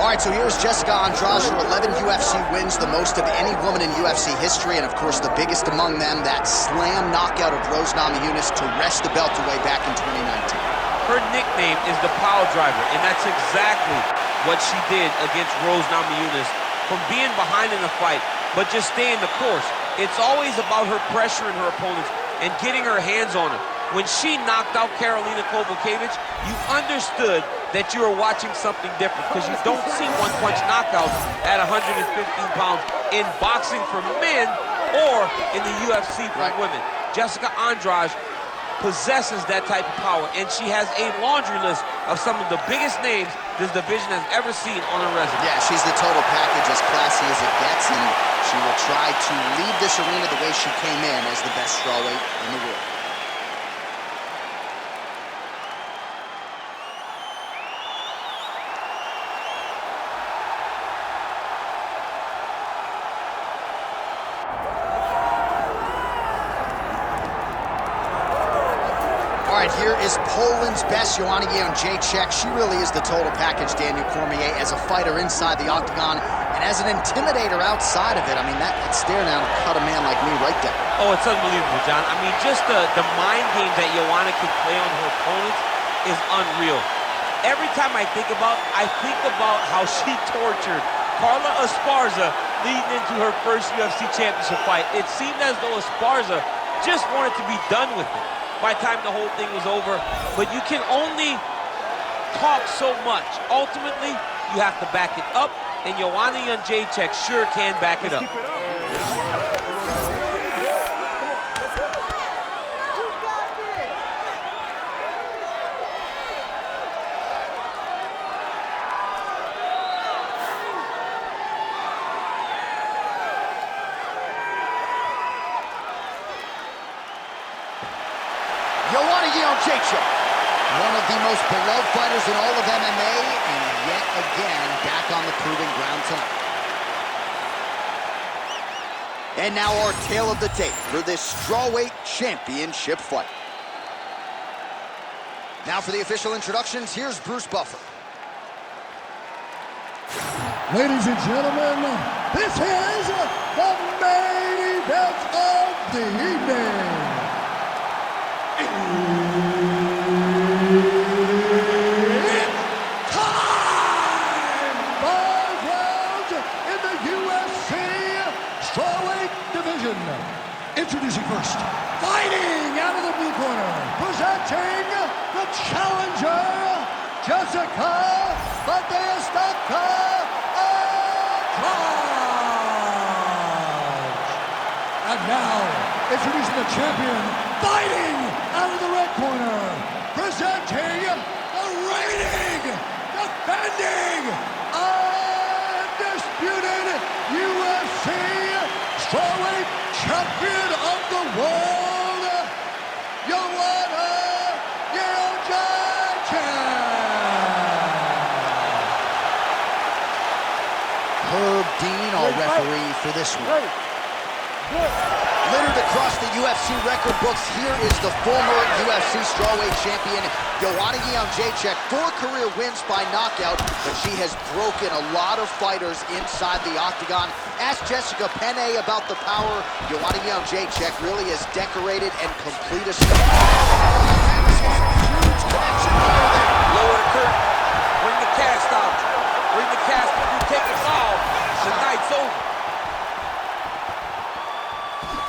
All right, so here's Jessica Andrade, 11 UFC wins, the most of any woman in UFC history, and of course the biggest among them, that slam knockout of Rose Namajunas to wrest the belt away back in 2019. Her nickname is the Power Driver, and that's exactly what she did against Rose Namajunas, from being behind in the fight, but just staying the course. It's always about her pressuring her opponents and getting her hands on her. When she knocked out Karolina Kowalkiewicz, you understood that you were watching something different, because you don't see one-punch knockouts at 115 pounds in boxing for men or in the UFC for women. Jessica Andrade possesses that type of power, and she has a laundry list of some of the biggest names this division has ever seen on her resume. Yeah, she's the total package, as classy as it gets, and she will try to leave this arena the way she came in, as the best strawweight in the world. All right, here is Poland's best, Joanna Jedrzejczyk. She really is the total package, Daniel Cormier, as a fighter inside the octagon and as an intimidator outside of it. I mean, that stare down will cut a man like me right down. Oh, it's unbelievable, John. I mean, just the mind game that Joanna can play on her opponents is unreal. Every time I think about how she tortured Carla Esparza leading into her first UFC championship fight. It seemed as though Esparza just wanted to be done with it by the time the whole thing was over. But you can only talk so much. Ultimately, you have to back it up, and Joanna Jedrzejczyk sure can back it up. Joanna Jedrzejczyk, one of the most beloved fighters in all of MMA, and yet again back on the proving ground tonight. And now our tale of the tape for this strawweight championship fight. Now for the official introductions, here's Bruce Buffer. Ladies and gentlemen, this is the main event of the evening. Introducing first, fighting out of the blue corner, presenting the challenger, Jessica Andrade. And now, introducing the champion, fighting out of the red corner, presenting the reigning, defending, undisputed UFC strawweight champion of the world, Joanna Jedrzejczyk. Herb Dean, our referee for this one. Littered across the UFC record books, here is the former UFC strawweight champion, Joanna Jedrzejczyk. 4 career wins by knockout, but she has broken a lot of fighters inside the octagon. Ask Jessica Penne about the power. Joanna Jedrzejczyk really has decorated and complete a huge connection. Lower the curtain. Bring the cast out. Bring the cast out. You take the foul. The night's over.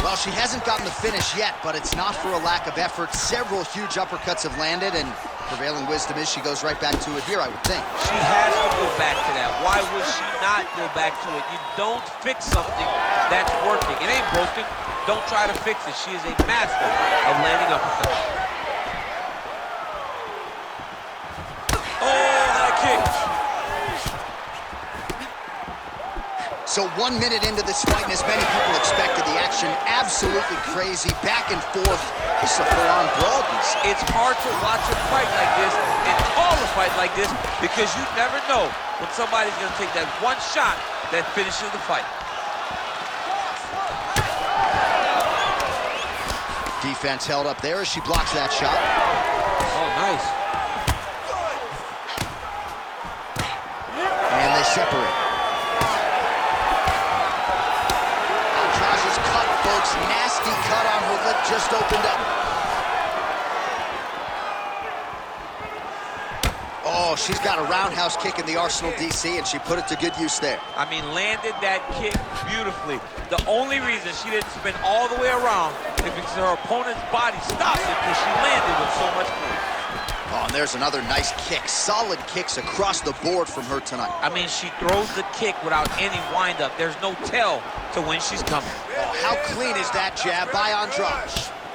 Well, she hasn't gotten the finish yet, but it's not for a lack of effort. Several huge uppercuts have landed, and prevailing wisdom is she goes right back to it here, I would think. She has to go back to that. Why would she not go back to it? You don't fix something that's working. It ain't broken. Don't try to fix it. She is a master of landing uppercuts. Oh, that kick. So 1 minute into this fight, and as many people expected, the action absolutely crazy, back and forth. This is a full-on brawl. It's hard to watch a fight like this and call a fight like this, because you never know when somebody's going to take that one shot that finishes the fight. Defense held up there as she blocks that shot. Oh, nice. And this Oh, she's got a roundhouse kick in the arsenal, DC, and she put it to good use there. I mean, landed that kick beautifully. The only reason she didn't spin all the way around is because her opponent's body stopped it because she landed with so much force. Oh, and there's another nice kick. Solid kicks across the board from her tonight. I mean, she throws the kick without any wind-up. There's no tell to when she's coming. Oh, how clean is that jab by Andrade?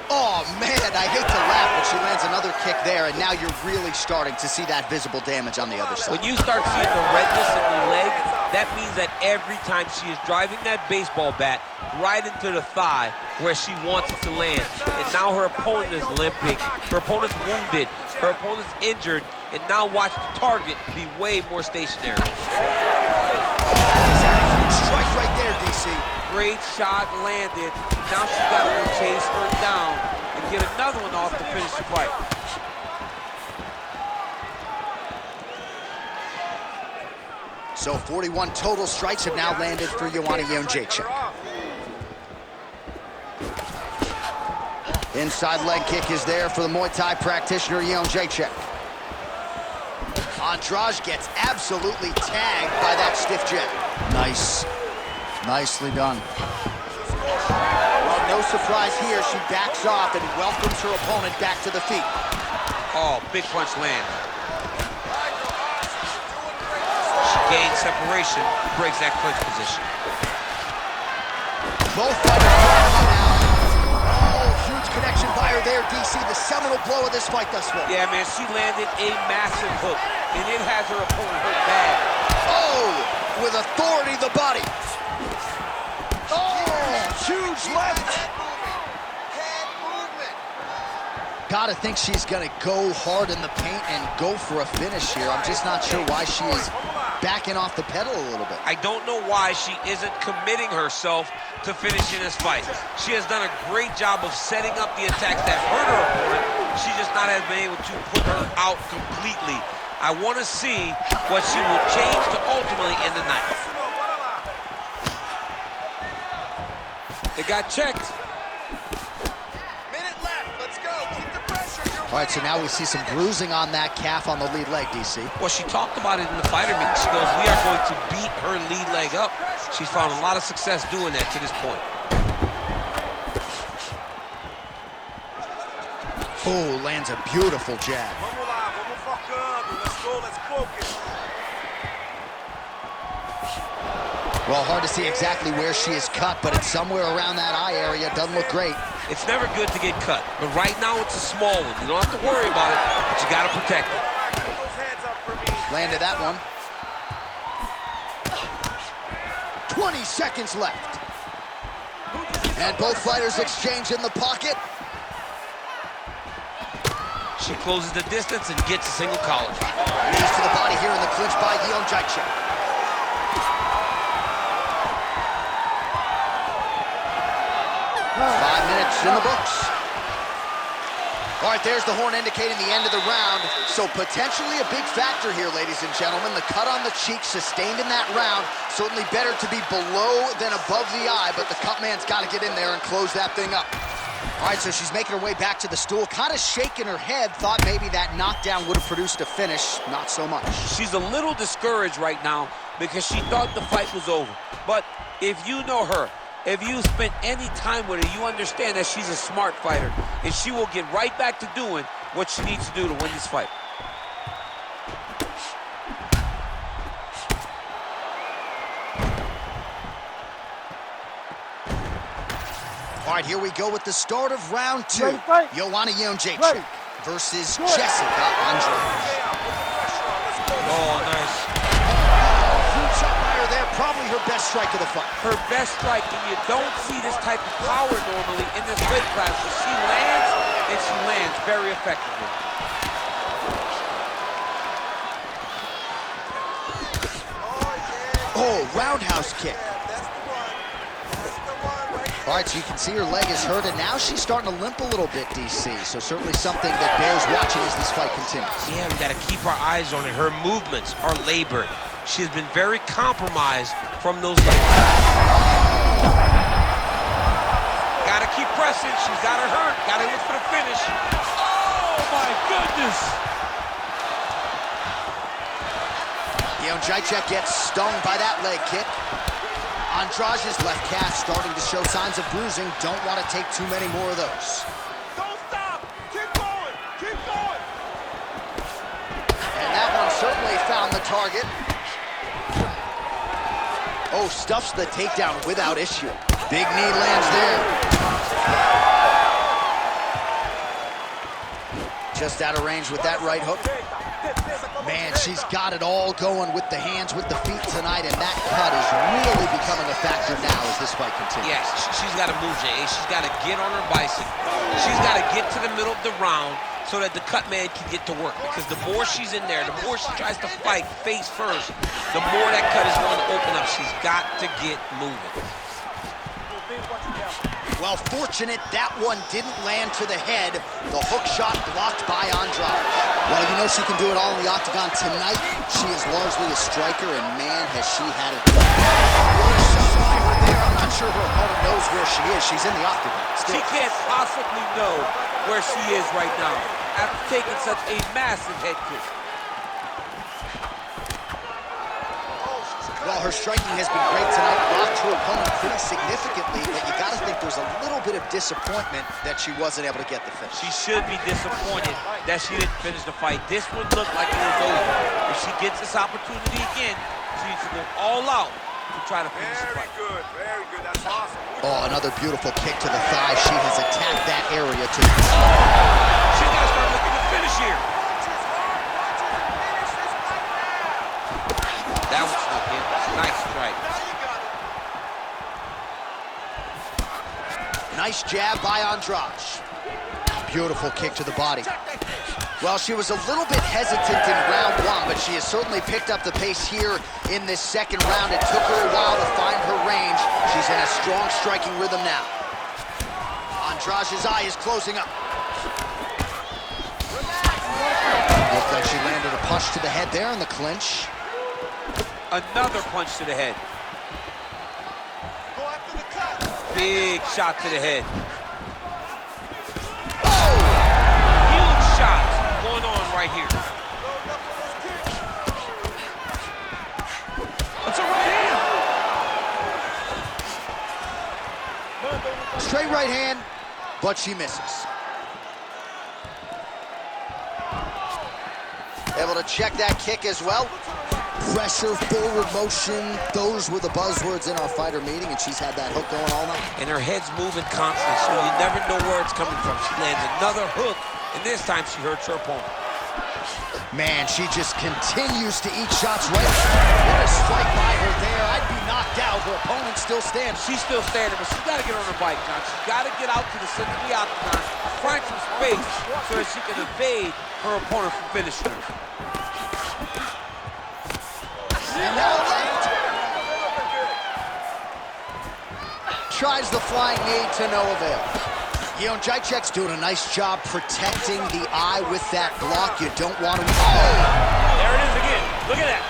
Oh, man, I hate to laugh, but she lands another kick there, and now you're really starting to see that visible damage on the other side. When you start seeing the redness in the leg, that means that every time she is driving that baseball bat right into the thigh where she wants it to land. And now her opponent is limping, her opponent's wounded, her opponent's injured, and now watch the target be way more stationary. Strike right there, DC. Great shot landed. Now she's got to go chase her down and get another one off to finish the fight. So 41 total strikes have now landed for Joanna Jedrzejczyk. Inside leg kick is there for the Muay Thai practitioner, Jedrzejczyk. Andrade gets absolutely tagged by that stiff jab. Nice. Nicely done. Well, no surprise here. She backs off and welcomes her opponent back to the feet. Oh, big punch lands. She gains separation, breaks that clinch position. Both fighters now. Oh, huge connection by her there, DC. The seminal blow of this fight thus far. Yeah, man, she landed a massive hook, and it has her opponent hurt bad. Oh, with authority, the body. Oh, huge left. Head movement. Gotta think she's gonna go hard in the paint and go for a finish here. I'm just not sure why she is backing off the pedal a little bit. I don't know why she isn't committing herself to finishing this fight. She has done a great job of setting up the attacks that hurt her opponent. She just not has been able to put her out completely. I want to see what she will change to ultimately end the night. It got checked. Minute left. Let's go. Keep the pressure. All right, so now we see some bruising on that calf on the lead leg, DC. Well, she talked about it in the fighter meeting. She goes, we are going to beat her lead leg up. She's found a lot of success doing that to this point. Oh, lands a beautiful jab. Let's go. Let's focus. Well, hard to see exactly where she is cut, but it's somewhere around that eye area. Doesn't look great. It's never good to get cut, but right now it's a small one. You don't have to worry about it, but you got to protect it. Put those hands up for me. Landed that one. 20 seconds left. And both fighters exchange in the pocket. She closes the distance and gets a single collar. Knees to the body here in the clinch by Jedrzejczyk. 5 minutes in the books. All right, there's the horn indicating the end of the round. So potentially a big factor here, ladies and gentlemen. The cut on the cheek sustained in that round. Certainly better to be below than above the eye, but the cut man's got to get in there and close that thing up. All right, so she's making her way back to the stool, kind of shaking her head, thought maybe that knockdown would have produced a finish. Not so much. She's a little discouraged right now because she thought the fight was over. But if you know her, if you spent any time with her, you understand that she's a smart fighter, and she will get right back to doing what she needs to do to win this fight. All right, here we go with the start of round 2. Joanna Jedrzejczyk versus Jessica Andrade. Oh, nice. Huge shot by her there, probably her best strike of the fight. Her best strike, and you don't see this type of power normally in this weight class, but she lands, and she lands very effectively. Oh, roundhouse kick. All right, so you can see her leg is hurt, and now she's starting to limp a little bit, DC. So certainly something that bears watching as this fight continues. Yeah, we got to keep our eyes on it. Her movements are labored. She has been very compromised from those legs. Got to keep pressing. She's got her hurt. Got to look for the finish. Oh, my goodness. Jedrzejczyk gets stung by that leg kick. Andrade's left calf starting to show signs of bruising. Don't want to take too many more of those. Don't stop! Keep going! Keep going! And that one certainly found the target. Oh, stuffs the takedown without issue. Big knee lands there. Just out of range with that right hook. Man, she's got it all going with the hands, with the feet tonight, and that cut is really becoming a factor now as this fight continues. Yes, she's got to move, Jay. She's got to get on her bicycle. She's got to get to the middle of the round so that the cut man can get to work. Because the more she's in there, the more she tries to fight face first, the more that cut is going to open up. She's got to get moving. Well, fortunate that one didn't land to the head. The hook shot blocked by Andrade. Well, you know she can do it all in the octagon tonight. She is largely a striker, and man, has she had it. I'm not sure her opponent knows where she is. She's in the octagon still. She can't possibly know where she is right now after taking such a massive head kick. Well, her striking has been great tonight. Blocked her opponent pretty significantly, but you got to think there's a little bit of disappointment that she wasn't able to get the finish. She should be disappointed that she didn't finish the fight. This one looked like it was over. If she gets this opportunity again, she needs to go all out to try to finish the fight. Very good. That's awesome. Oh, another beautiful kick to the thigh. She has attacked that area too. She's got to start looking to finish here. That was looking. Nice strike. Nice jab by Andrade. Beautiful kick to the body. Well, she was a little bit hesitant in round one, but she has certainly picked up the pace here in this second round. It took her a while to find her range. She's in a strong striking rhythm now. Andrade's eye is closing up. Looks like she landed a punch to the head there in the clinch. Another punch to the head. Go after the cut. Big shot to the head. Oh! Huge shots going on right here. That's a right hand. Straight right hand, but she misses. Able to check that kick as well. Pressure, forward motion, those were the buzzwords in our fighter meeting, and she's had that hook going all night. And her head's moving constantly, so you never know where it's coming from. She lands another hook, and this time she hurts her opponent. Man, she just continues to eat shots right. What a strike by her there. I'd be knocked out. Her opponent still stands. She's still standing, but she's got to get on her bike, John. She's got to get out to the center of the octagon, find some space so that she can evade her opponent from finishing her. And now left. Tries the flying knee to no avail. Jedrzejczyk's doing a nice job protecting the eye with that block. You don't want to... Oh! There it is again. Look at that.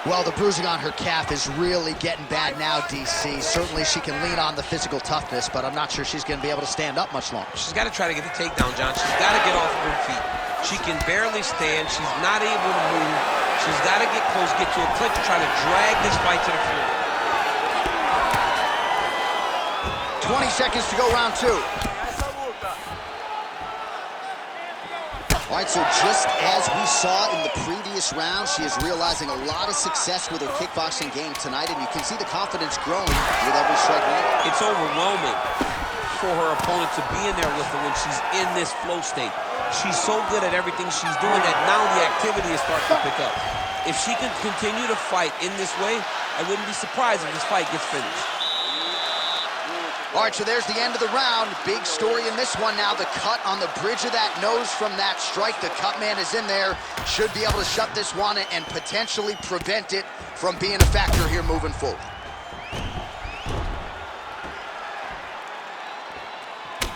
Well, the bruising on her calf is really getting bad now, DC. Certainly she can lean on the physical toughness, but I'm not sure she's going to be able to stand up much longer. She's got to try to get the takedown, John. She's got to get off of her feet. She can barely stand. She's not able to move. She's got to get close, get to a clinch, to try to drag this fight to the floor. 20 seconds to go, round two. All right, so just as we saw in the previous round, she is realizing a lot of success with her kickboxing game tonight, and you can see the confidence growing with every strike landed. It's overwhelming for her opponent to be in there with her when she's in this flow state. She's so good at everything she's doing that now the activity is starting to pick up. If she can continue to fight in this way, I wouldn't be surprised if this fight gets finished. All right, so there's the end of the round. Big story in this one now. The cut on the bridge of that nose from that strike. The cut man is in there. Should be able to shut this one and potentially prevent it from being a factor here moving forward.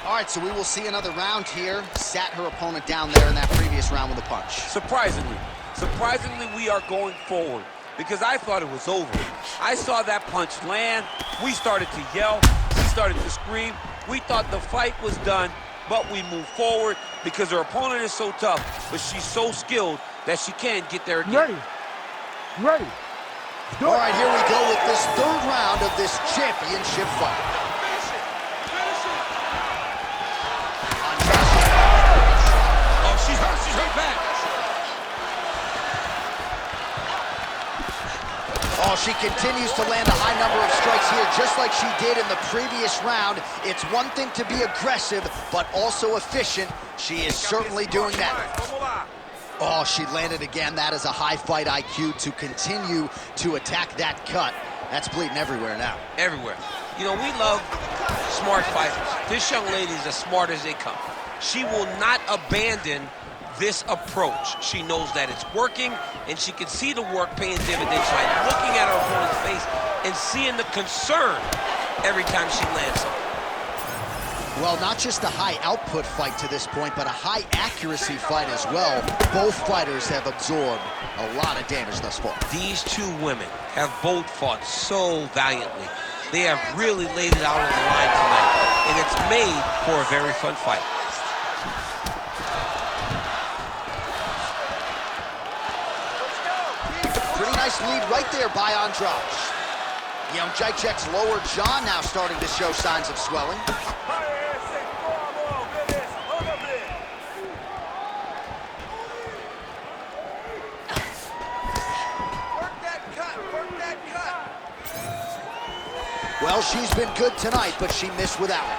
All right, so we will see another round here. Sat her opponent down there in that previous round with a punch. Surprisingly, we are going forward because I thought it was over. I saw that punch land. We started to yell. We started to scream. We thought the fight was done, but we moved forward because her opponent is so tough, but she's so skilled that she can get there again. Ready. All right, here we go with this third round of this championship fight. Oh, she's hurt bad. Oh, she continues to land a high number of strikes here, just like she did in the previous round. It's one thing to be aggressive, but also efficient. She is certainly doing that. Oh, she landed again. That is a high fight IQ to continue to attack that cut. That's bleeding everywhere now. Everywhere. You know, we love smart fighters. This young lady is as smart as they come. She will not abandon this approach. She knows that it's working, and she can see the work paying dividends by looking at her opponent's face and seeing the concern every time she lands something. Well, not just a high output fight to this point, but a high accuracy fight as well. Both fighters have absorbed a lot of damage thus far. These two women have both fought so valiantly. They have really laid it out on the line tonight, and it's made for a very fun fight. Pretty nice lead right there by Andrade. Jedrzejczyk's lower jaw now starting to show signs of swelling. Well, she's been good tonight, but she missed without it.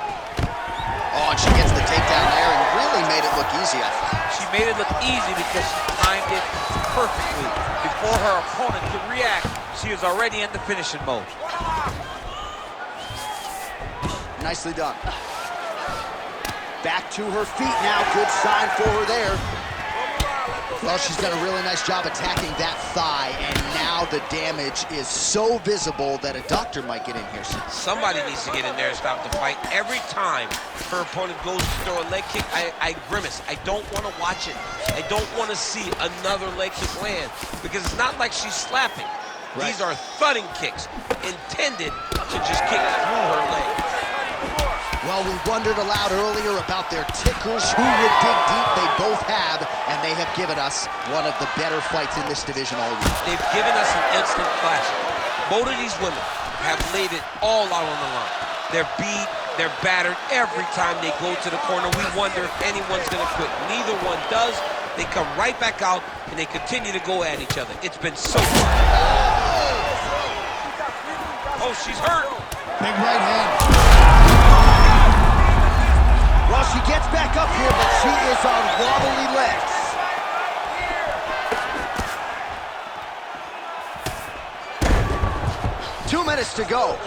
Oh, and she gets the takedown there and really made it look easy, I think. She made it look easy because she timed it perfectly. Before her opponent could react, she was already in the finishing mode. Nicely done. Back to her feet now. Good sign for her there. Well, she's done a really nice job attacking that thigh, and now the damage is so visible that a doctor might get in here soon. Somebody needs to get in there and stop the fight. Every time her opponent goes to throw a leg kick, I grimace. I don't want to watch it. I don't want to see another leg kick land, because it's not like she's slapping. Right. These are thudding kicks intended to just kick through her leg. Well, we wondered aloud earlier about their tickers. Who would dig deep? They both have, and they have given us one of the better fights in this division all week. They've given us an instant classic. Both of these women have laid it all out on the line. They're beat, they're battered every time they go to the corner. We wonder if anyone's going to quit. Neither one does. They come right back out, and they continue to go at each other. It's been so fun. Oh, she's hurt. Big right hand. Well, she gets back up here, but she is on wobbly legs. 2 minutes to go.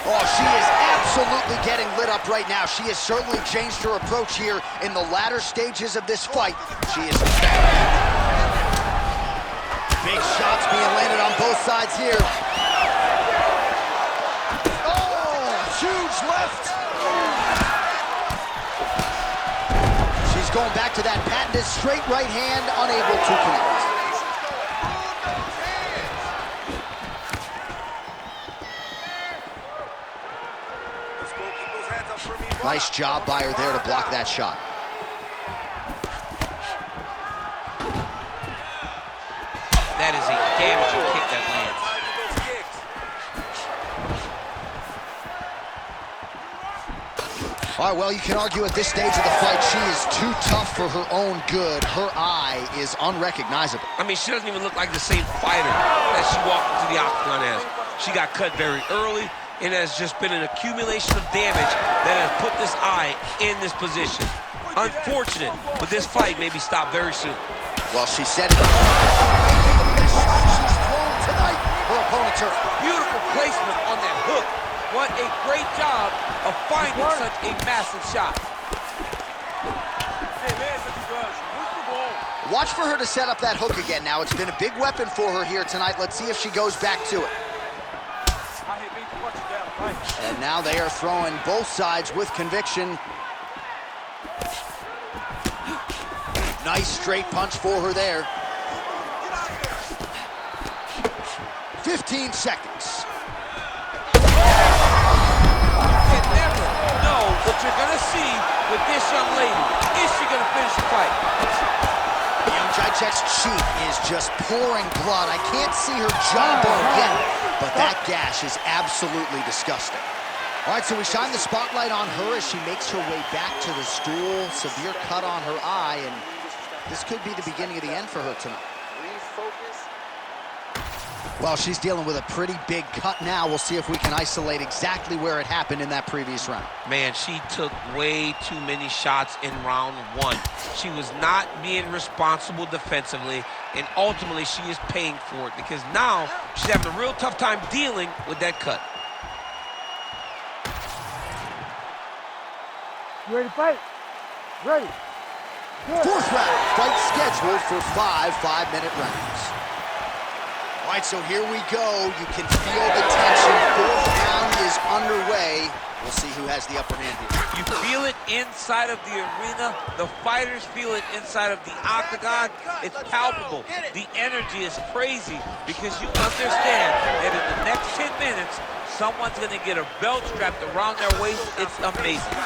Oh, she is absolutely getting lit up right now. She has certainly changed her approach here in the latter stages of this fight. She is big shots being landed on both sides here. Oh, huge left. She's going back to that patented straight right hand, unable to connect. Nice job by her there to block that shot. That is a damaging kick that lands. All right, well, you can argue at this stage of the fight, she is too tough for her own good. Her eye is unrecognizable. I mean, she doesn't even look like the same fighter that she walked into the octagon as. She got cut very early, and has just been an accumulation of damage that has put this eye in this position. Unfortunate, but this fight may be stopped very soon. Well, she said it. She's thrown tonight. Her opponent's hurt. Beautiful placement on that hook. What a great job of finding such a massive shot. Watch for her to set up that hook again now. It's been a big weapon for her here tonight. Let's see if she goes back to it. And now they are throwing both sides with conviction. Nice straight punch for her there. 15 seconds. You can never know what you're going to see with this young lady. Is she going to finish the fight? Jedrzejczyk's cheek is just pouring blood. I can't see her jawbone yet, but that gash is absolutely disgusting. All right, so we shine the spotlight on her as she makes her way back to the stool. Severe cut on her eye, and this could be the beginning of the end for her tonight. Well, she's dealing with a pretty big cut now. We'll see if we can isolate exactly where it happened in that previous round. Man, she took way too many shots in round one. She was not being responsible defensively, and ultimately she is paying for it because now she's having a real tough time dealing with that cut. You ready to fight? Ready. Good. Fourth round, fight scheduled for 5 5-minute rounds. All right, so here we go. You can feel the tension. Fourth round is underway. We'll see who has the upper hand here. You feel it inside of the arena. The fighters feel it inside of the octagon. It's palpable. The energy is crazy because you understand that in the next 10 minutes, someone's going to get a belt strapped around their waist. It's amazing.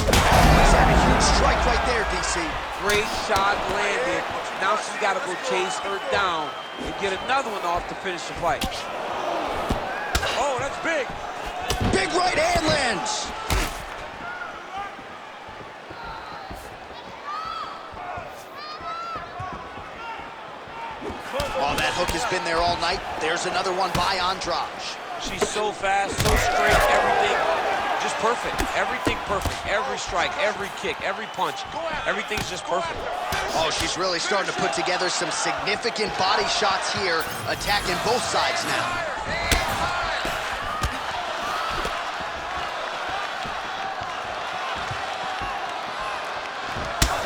He's had a huge strike right there, DC. Great shot landed. Now she's got to go chase her down and get another one off to finish the fight. Oh, that's big. Big right hand lands. Oh, that hook has been there all night. There's another one by Andrade. She's so fast, so straight, everything just perfect. Everything perfect. Every strike, every kick, every punch, everything's just perfect. Oh, she's really starting to put together some significant body shots here, attacking both sides now.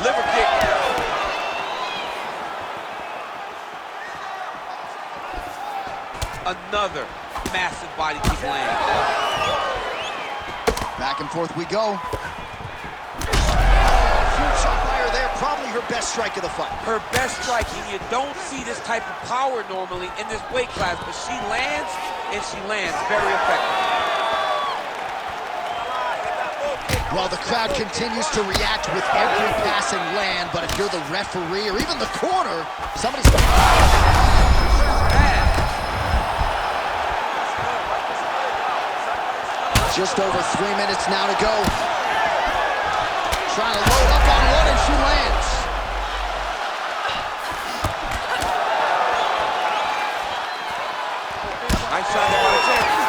Liver kick. Another massive body kick land. Back and forth we go. Huge shot by her there, probably her best strike of the fight. Her best strike, and you don't see this type of power normally in this weight class, but she lands, and she lands very effectively. Well, the crowd continues to react with every passing land, but if you're the referee or even the corner, somebody's... Just over 3 minutes now to go. Trying to load up on one, and she lands. Nice shot there by the champion.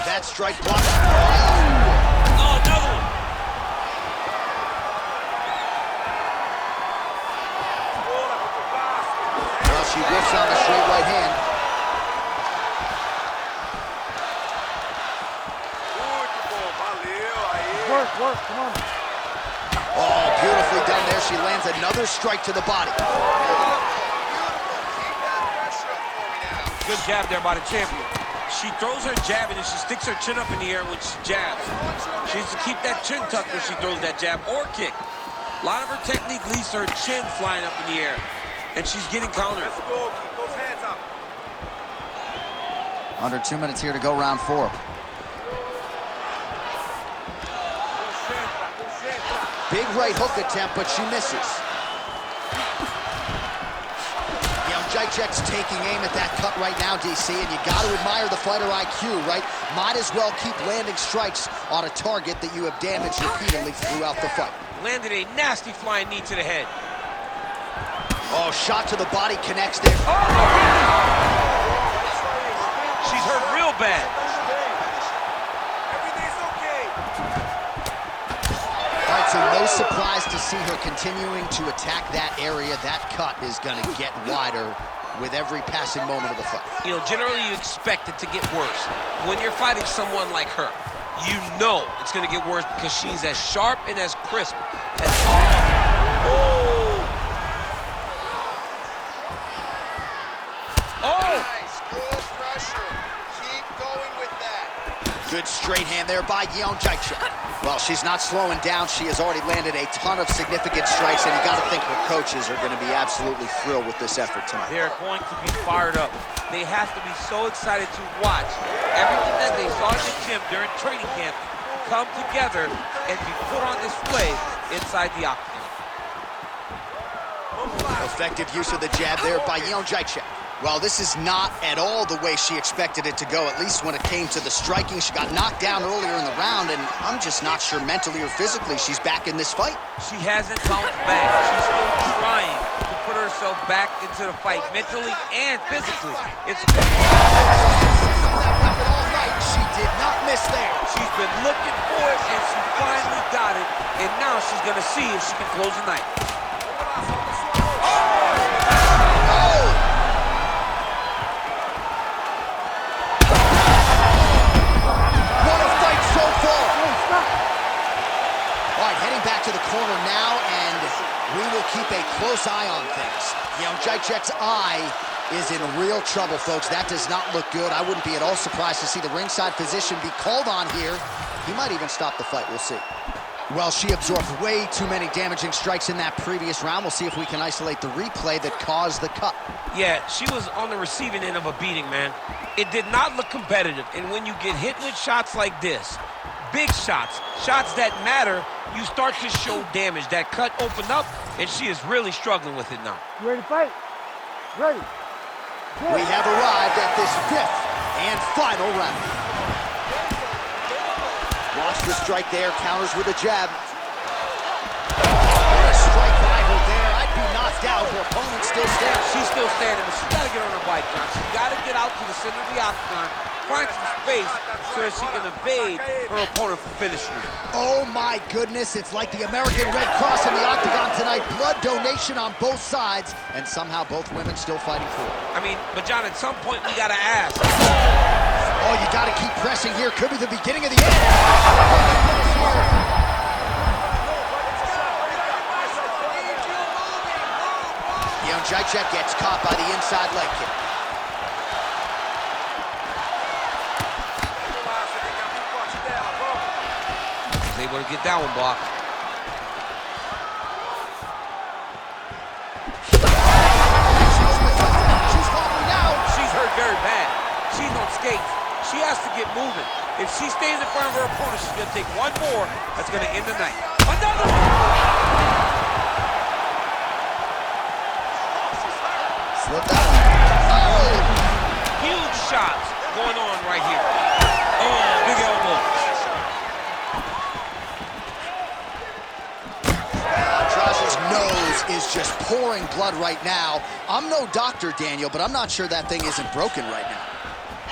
That strike blocked. Oh, another one. Well, she whiffs on the straight right hand. Work, come on. Oh, beautifully done there. She lands another strike to the body. Good jab there by the champion. She throws her jab and then she sticks her chin up in the air when she jabs. She needs to keep that chin tucked when she throws that jab or kick. A lot of her technique leads to her chin flying up in the air, and she's getting countered. Under 2 minutes here to go, round 4. Big right hook attempt, but she misses. Jedrzejczyk's taking aim at that cut right now, DC, and you got to admire the fighter IQ, right? Might as well keep landing strikes on a target that you have damaged repeatedly throughout the fight. Landed a nasty flying knee to the head. Oh, shot to the body connects there. Oh! She's hurt real bad. All right, so no surprise to see her continuing to attack that area. That cut is going to get wider with every passing moment of the fight. You know, generally you expect it to get worse. When you're fighting someone like her, you know it's going to get worse because she's as sharp and as crisp as... Oh! Oh! Nice, good pressure. Keep going with that. Good straight hand there by Jedrzejczyk. Well, she's not slowing down. She has already landed a ton of significant strikes, and you got to think her coaches are going to be absolutely thrilled with this effort tonight. They're going to be fired up. They have to be so excited to watch everything that they saw in the gym during training camp come together and be put on display inside the octagon. Effective use of the jab there by Jedrzejczyk. Well, this is not at all the way she expected it to go, at least when it came to the striking. She got knocked down earlier in the round, and I'm just not sure mentally or physically she's back in this fight. She hasn't bounced back. She's still trying to put herself back into the fight, mentally and physically. It's all night. She did not miss there. She's been looking for it, and she finally got it, and now she's gonna see if she can close the night. Back to the corner now, and we will keep a close eye on things. Jedrzejczyk's eye is in real trouble, folks. That does not look good. I wouldn't be at all surprised to see the ringside physician be called on here. He might even stop the fight. We'll see. Well, she absorbed way too many damaging strikes in that previous round. We'll see if we can isolate the replay that caused the cut. Yeah, she was on the receiving end of a beating, man. It did not look competitive, and when you get hit with shots like this, big shots, shots that matter, you start to show damage. That cut opened up, and she is really struggling with it now. You ready to fight? Ready. Good. We have arrived at this fifth and final round. Watch the strike there, counters with a jab. And a strike by her there. I'd be knocked out. Her opponent still standing. She's still standing, but she's got to get on her bike, John. She's got to get out to the center of the octagon, find some space so that she can evade her opponent from finishing her. Oh my goodness, it's like the American Red Cross in the octagon tonight. Blood donation on both sides, and somehow both women still fighting for it. I mean, but John, at some point we gotta ask. Oh, you gotta keep pressing here. Could be the beginning of the end. Jedrzejczyk gets caught by the inside leg kick. Able to get that one blocked. She's falling now. She's hurt very bad. She's on skates. She has to get moving. If she stays in front of her opponent, she's going to take one more. That's going to end the night. Another one! Slip that one. Oh! Huge shots going on right here. Oh, big elbow. Is just pouring blood right now. I'm no doctor, Daniel, but I'm not sure that thing isn't broken right now.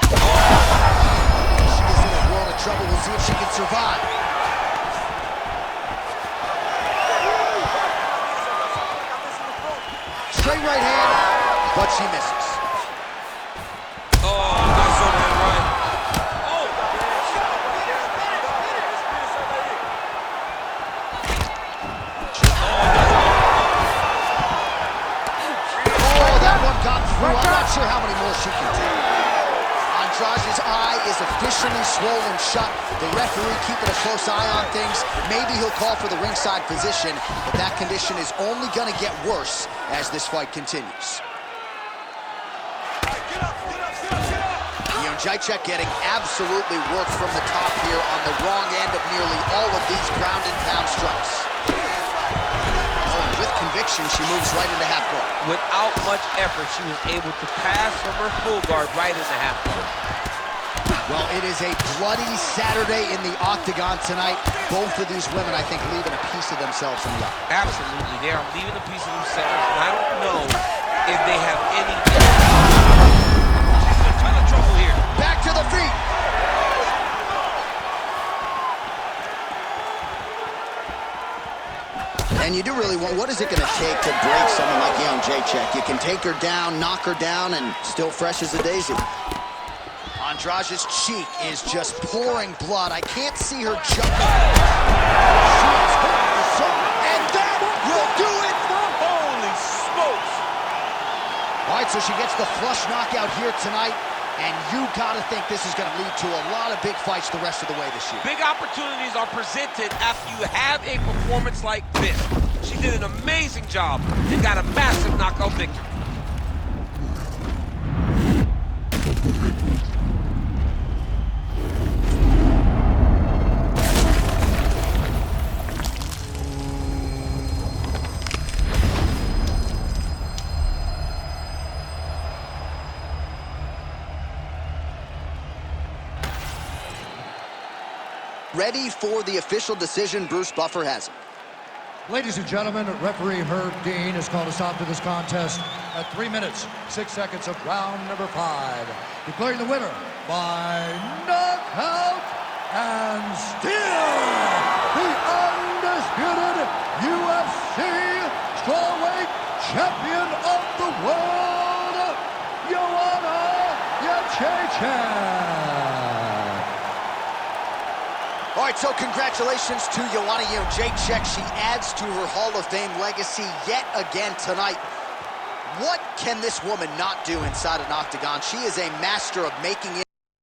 She is in a world of trouble. We'll see if she can survive. Straight right hand, but she misses. Oh, nice overhand right. I'm not sure how many more she can take. Andrade's eye is officially swollen shut. The referee keeping a close eye on things. Maybe he'll call for the ringside physician, but that condition is only going to get worse as this fight continues. Jedrzejczyk getting absolutely worked from the top here on the wrong end of nearly all of these ground and pound strikes. With conviction, she moves right into half guard. Without much effort, she was able to pass from her full guard right into half guard. Well, it is a bloody Saturday in the octagon tonight. Both of these women, I think, leaving a piece of themselves in the octagon. Absolutely, they are leaving a piece of themselves. I don't know if they have any. She's in a ton of trouble here. Back to the feet. And you do really want, what is it going to take to break someone like Jedrzejczyk? You can take her down, knock her down, and still fresh as a daisy. Andrade's cheek is just pouring blood. I can't see her jumping. She is hurt, and that will do it. Holy smokes. All right, so she gets the flush knockout here tonight. And you gotta think this is gonna lead to a lot of big fights the rest of the way this year. Big opportunities are presented after you have a performance like this. She did an amazing job and got a massive knockout victory. Ready for the official decision. Bruce Buffer has it. Ladies and gentlemen, referee Herb Dean has called a stop to this contest at 3 minutes, 6 seconds of round number 5. Declaring the winner by knockout and still the undisputed UFC strawweight champion of the world, Joanna Jedrzejczyk. All right, so congratulations to Joanna Jedrzejczyk. She adds to her Hall of Fame legacy yet again tonight. What can this woman not do inside an octagon? She is a master of making it